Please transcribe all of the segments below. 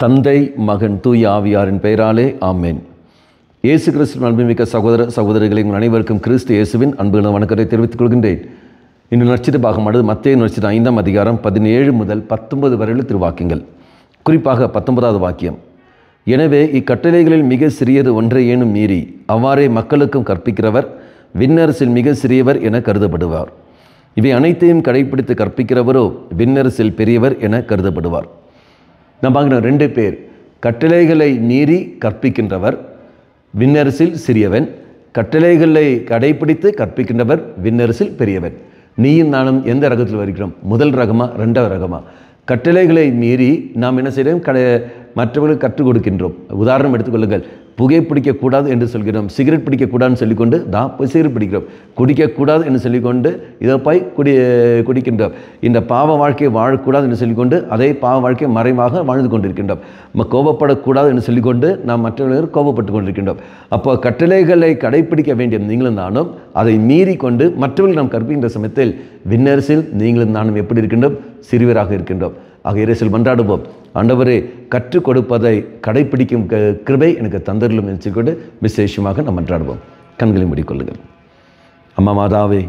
தந்தை மகன் தூய ஆவியாரின் பெயராலே ஆமேன். இயேசு கிறிஸ்துவின் அன்புமிக்க சகோதர சகோதரிகளை உங்கள் அனைவருக்கும் கிறிஸ்து இயேசுவின் அன்புள்ள வணக்கத்தை தெரிவித்துக் கொள்கின்றேன். இன்று நற்செய்தி பாகமானது மத்தேயு நற்செய்தி 5ஆம் அதிகாரம் 17 முதல் 19 வரையுள்ள திருவாக்கியங்கள். குறிப்பாக 19வது வாக்கியம். எனவே இக்கட்டளைகளில் மிக சிறியது ஒன்றையேனும் மீறி அவ்வாறே மக்களுக்கும் கற்பிக்கிறவர் விண்ணரசில் மிக சிறியவர் என கருதப்படுவார். இவை அனைத்தையும் கடைப்பிடித்து கற்பிக்கிறவரோ விண்ணரசில் பெரியவர் என கருதப்படுவார். நாம் பார்க்கிற 2 பேர். கட்டளைகளை மீறி கற்பிக்கின்றவர் விண்ணரசில் சிறியவன், கட்டளைகளை கடைப்பிடித்து கற்பிக்கின்றவர் விண்ணரசில் பெரியவன். நீயும் நானும் எந்த ரகத்தில் வருகிறோம்? முதல் ரகமா, 2வது ரகமா? கட்டளைகளை மீறி நாம் என்ன செய்கிறோம்? மற்றவர்களுக்கு கற்றுக் கொடுக்கின்றோம். உதாரணம் எடுத்துக்கொள்ளுங்கள். புகைப்பிடிக்கக்கூடாது என்று சொல்கிறோம், சிகரெட் பிடிக்கக்கூடாதுன்னு சொல்லிக்கொண்டு போய் சிகரெட் பிடிக்கிறோம். குடிக்கக்கூடாது என்று சொல்லிக்கொண்டு இதை போய் குடிக்கின்றோம். இந்த பாவ வாழ்க்கையை வாழக்கூடாது என்று சொல்லிக்கொண்டு அதே பாவ வாழ்க்கையை மறைவாக வாழ்ந்து கொண்டிருக்கின்றோம். நம்ம கோபப்படக்கூடாது என்று சொல்லிக்கொண்டு நாம் மற்றவர்கள் கோபப்பட்டு கொண்டிருக்கின்றோம். அப்போ கட்டளைகளை கடைப்பிடிக்க வேண்டிய நீங்களும் நானும் அதை மீறி கொண்டு மற்றவர்கள் நாம் கற்பிக்கின்ற சமயத்தில் விண்ணரசில் நீங்களும் நானும் எப்படி இருக்கின்றோம்? சிறுவராக இருக்கின்றோம். ஆக இறைசில் மன்றாடுவோம். ஆண்டவரே, கற்றுக் கொடுப்பதை கடைப்பிடிக்கும் கிருபை எனக்கு தந்தருளும் என்று கொண்டு விசேஷமாக நாம் மன்றாடுவோம். கண்களை மூடிக்கொள்ளுங்கள். அம்மா மாதாவே,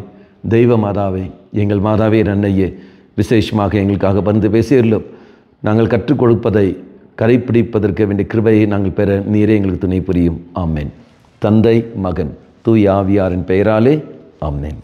தெய்வ மாதாவே, எங்கள் மாதாவே நன்னையே, விசேஷமாக எங்களுக்காக வந்து பேசியருளும். நாங்கள் கற்றுக் கொடுப்பதை கடைப்பிடிப்பதற்கு வேண்டிய கிருபையை நாங்கள் பெற நீரே எங்களுக்கு துணை புரியும். ஆமேன். தந்தை மகன் தூய ஆவியாரின் பெயராலே ஆமேன்.